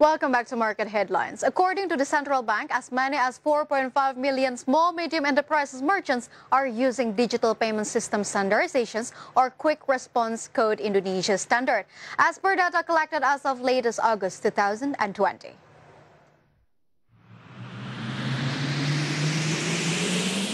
Welcome back to Market Headlines. According to the central bank, as many as 4.5 million small, medium enterprises merchants are using digital payment system standardizations or quick response code Indonesia standard, as per data collected as of latest August 2020.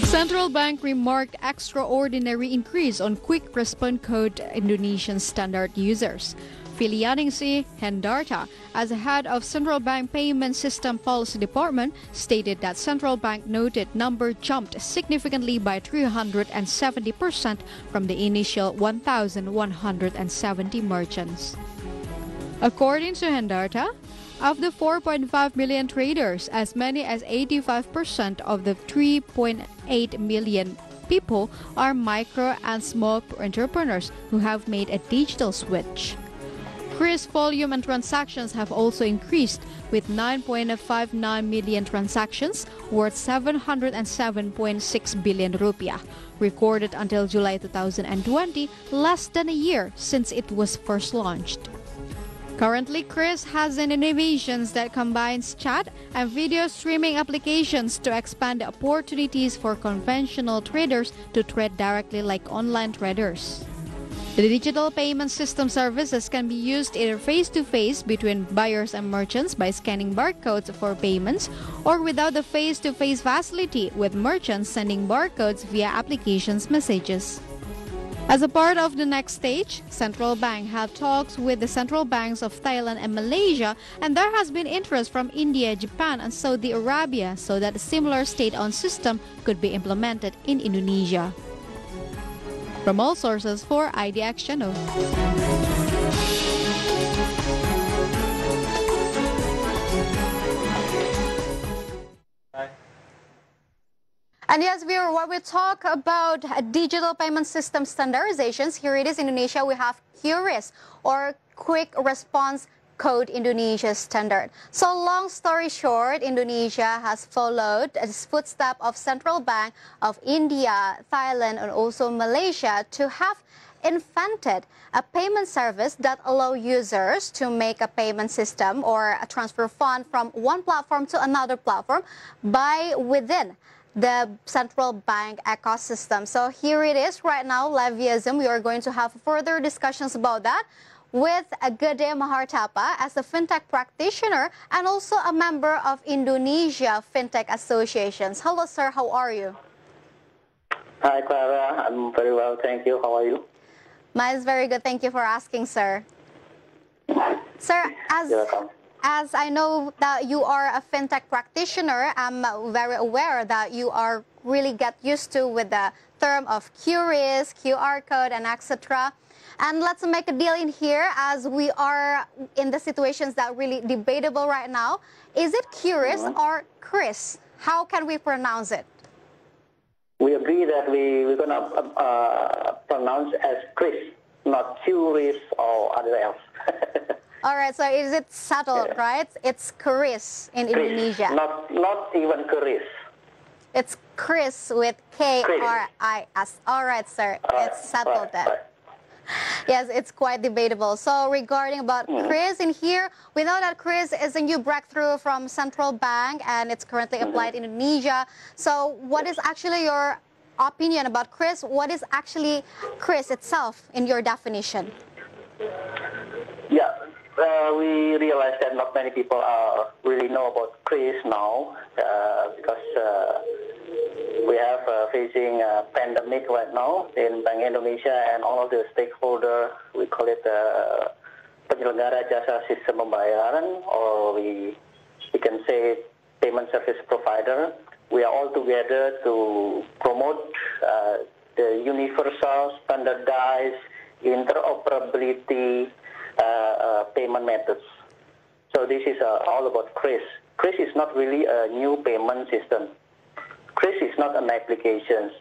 Central Bank remarked extraordinary increase on quick response code Indonesian standard users. Filianingsi Hendarta, as head of Central Bank Payment System Policy Department, stated that Central Bank noted number jumped significantly by 370% from the initial 1,170 merchants. According to Hendarta, of the 4.5 million traders, as many as 85% of the 3.8 million people are micro and small entrepreneurs who have made a digital switch. Qris volume and transactions have also increased, with 9.59 million transactions worth 707.6 billion rupiah, recorded until July 2020, less than a year since it was first launched. Currently, Qris has an innovations that combines chat and video streaming applications to expand the opportunities for conventional traders to trade directly like online traders. The digital payment system services can be used either face-to-face between buyers and merchants by scanning barcodes for payments, or without the face-to-face facility, with merchants sending barcodes via applications messages. As a part of the next stage, Central Bank had talks with the central banks of Thailand and Malaysia, and there has been interest from India, Japan, and Saudi Arabia so that a similar state-owned system could be implemented in Indonesia. From all sources for IDX Channel. And yes, viewer, when we talk about digital payment system standardizations, here it is in Indonesia, we have Qris, or Quick Response Code Indonesia Standard. So long story short, Indonesia has followed the footsteps of Central Bank of India, Thailand, and also Malaysia to have invented a payment service that allow users to make a payment system or a transfer fund from one platform to another platform by within the central bank ecosystem. So here it is right now, live via Zoom. We are going to have further discussions about that with Gedung Mahartapa as a fintech practitioner and also a member of Indonesia Fintech Associations. Hello, sir. How are you? Hi, Clara. I'm very well, thank you. How are you? Mine is very good. Thank you for asking, sir. Sir, as I know that you are a fintech practitioner, I'm very aware that you are really get used to with the term of Qris, QR code, and etc. And let's make a deal in here, as we are in the situations that are really debatable right now. Is it Qris or Qris? How can we pronounce it? We agree that we're going to pronounce as Qris, not Qris or other else. All right, so is it settled, right? It's Qris in Indonesia. Not even Qris. It's Qris with K-R-I-S. All right, sir. It's settled then. Yes, it's quite debatable. So regarding about Qris in here, we know that Qris is a new breakthrough from Central Bank and it's currently applied in Indonesia. So what is actually your opinion about Qris? What is actually Qris itself in your definition? Yeah, we realize that not many people really know about Qris now because we have facing a pandemic right now in Bank Indonesia and all of the stakeholders. We call it penyelenggara jasa sistem pembayaran, or we can say payment service provider. We are all together to promote the universal, standardized, interoperability payment methods. So this is all about Qris. Qris is not really a new payment system. Qris is not an application.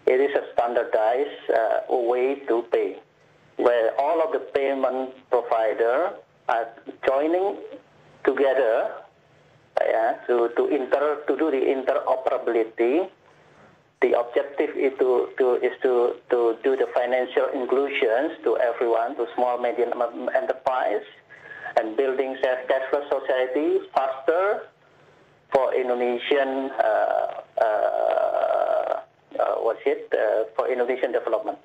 It is a standardized way to pay, where all of the payment providers are joining together to do the interoperability. The objective is to do the financial inclusions to everyone, to small medium enterprise, and building cashless society faster for Indonesian for Indonesian development.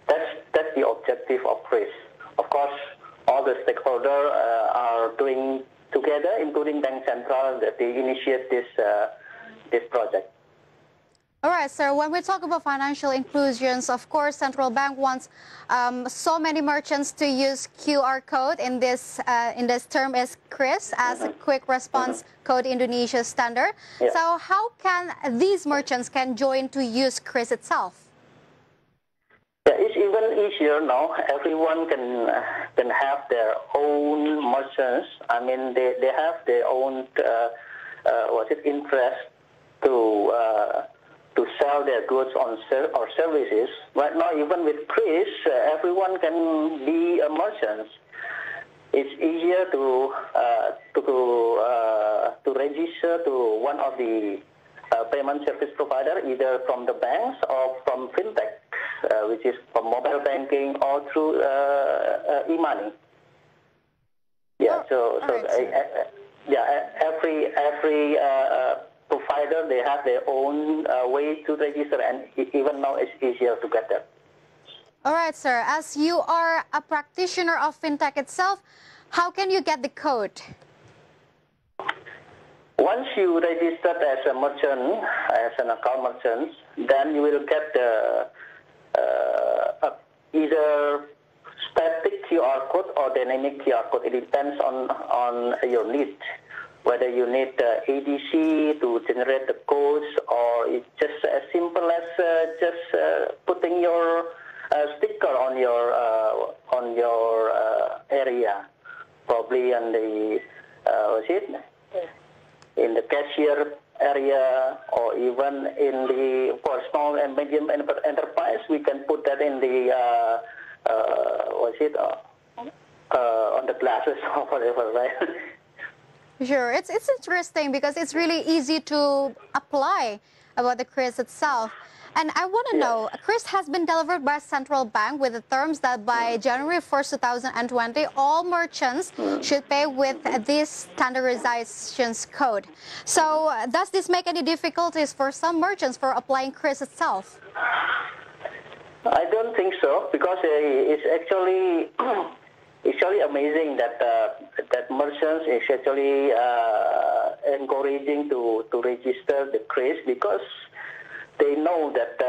That's the objective of Qris. Of course, all the stakeholders are doing together, including Bank Central, that they initiate this project. All right, sir. When we talk about financial inclusions, of course, Central Bank wants so many merchants to use QR code in this term as Qris, as a quick response code Indonesia standard. Yeah. So how can these merchants can join to use Qris itself? Yeah, it's even easier now. Everyone can have their own merchants. I mean, they have their own interest to sell their goods or services. Right now, even with Qris, everyone can be a merchant. It's easier to register to one of the payment service provider, either from the banks or from fintech, which is from mobile banking or through e-money. Yeah. Every provider, they have their own way to register, and even now it's easier to get that. All right, sir. As you are a practitioner of fintech itself, how can you get the code? Once you register as a merchant, as an account merchant, then you will get either static QR code or dynamic QR code. It depends on your need. Whether you need ADC to generate the codes, or it's just as simple as just putting your sticker on your area, probably on the in the cashier area, or even in the for small and medium enterprise, we can put that in the on the glasses or whatever, right? Sure, it's interesting because it's really easy to apply about the Qris itself. And I want to know, Qris has been delivered by Central Bank with the terms that by January 1st, 2020, all merchants should pay with this standardizations code. So does this make any difficulties for some merchants for applying Qris itself? I don't think so, because it's actually amazing that that merchants is actually encouraging to register the Qris, because they know that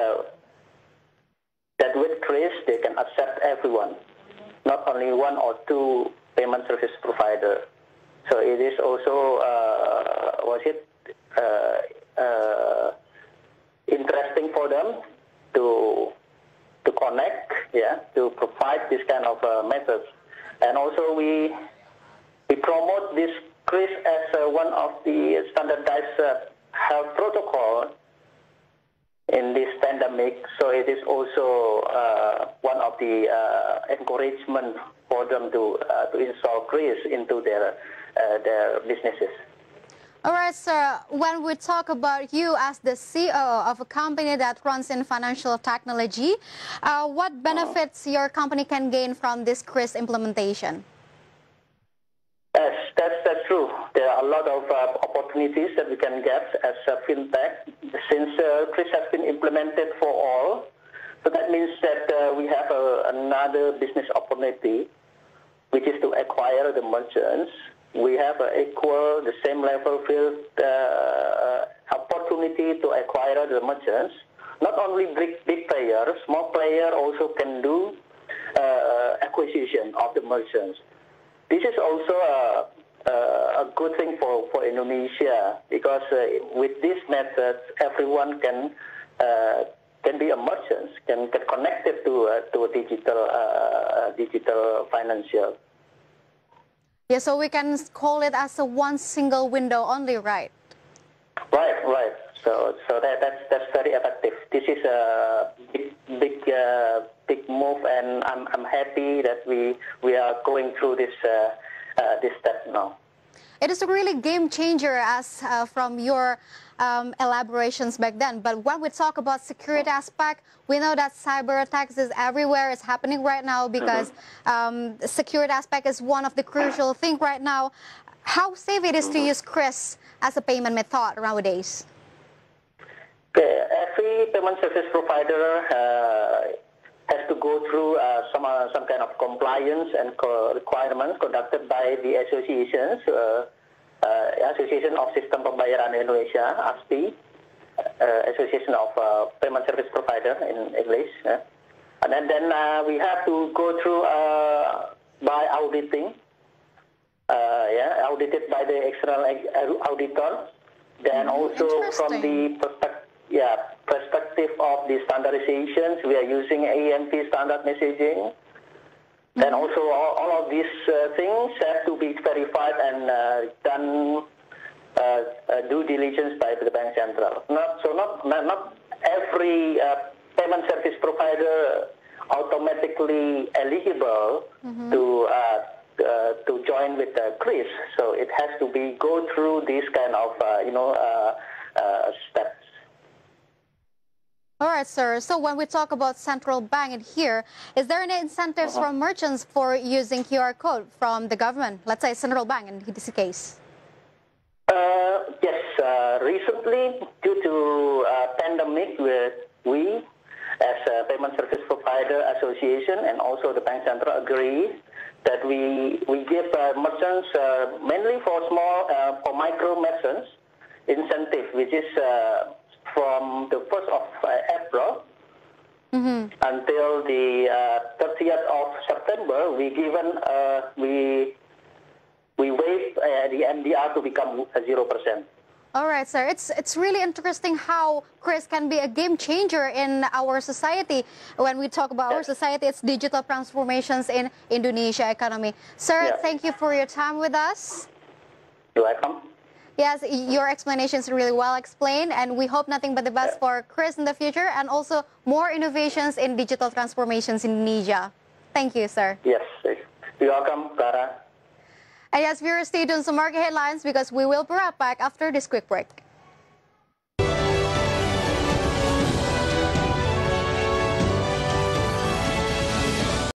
that with Qris they can accept everyone, not only one or two payment service provider. So it is also interesting for them to connect, to provide this kind of methods. And also we promote this Qris as one of the standardized health protocol in this pandemic. So it is also one of the encouragement for them to install Qris into their businesses. All right, sir. When we talk about you as the CEO of a company that runs in financial technology, what benefits your company can gain from this Qris implementation? Yes, that's true. There are a lot of opportunities that we can get as a fintech, since Qris has been implemented for all. So that means that we have another business opportunity, which is to acquire the merchants. We have the same level field opportunity to acquire the merchants. Not only big players, small player also can do acquisition of the merchants. This is also a good thing for Indonesia, because with this method, everyone can be a merchant, can get connected to a digital financial. Yeah, so we can call it as a one single window only, right? Right. So that's very effective. This is a big move, and I'm happy that we are going through this step now. It is a really game changer as from your elaborations back then. But when we talk about security aspect, we know that cyber attacks is everywhere. It's happening right now because security aspect is one of the crucial things right now. How safe it is to use Qris as a payment method nowadays? Okay, every payment service provider has to go through some kind of compliance and requirements conducted by the associations, Association of Sistem Pembayaran Indonesia, ASPI, Association of Payment Service Provider in English. And then we have to go through by auditing, audited by the external auditor. Then also from the perspective of the standardizations, we are using AMP standard messaging. And also all of these things have to be verified and done due diligence by the Bank Central. Not every payment service provider automatically eligible to join with Qris. So it has to be go through these kind of steps. All right, sir. So when we talk about central bank in here, is there any incentives from merchants for using QR code from the government? Let's say central bank in this case. Yes. Recently, due to pandemic, we as a payment service provider association and also the Bank Central agree that we give merchants mainly for micro merchants incentive, which is from the 1st of April until the 30th of September, we waive the MDR to become 0%. All right, sir. It's really interesting how Qris can be a game changer in our society. When we talk about our society, it's digital transformations in Indonesia economy. Sir, thank you for your time with us. You're welcome. Yes, your explanation is really well explained, and we hope nothing but the best for Qris in the future and also more innovations in digital transformations in Indonesia. Thank you, sir. Yes, you're welcome, Clara. And yes, viewers, stay tuned to market headlines because we will be right back after this quick break.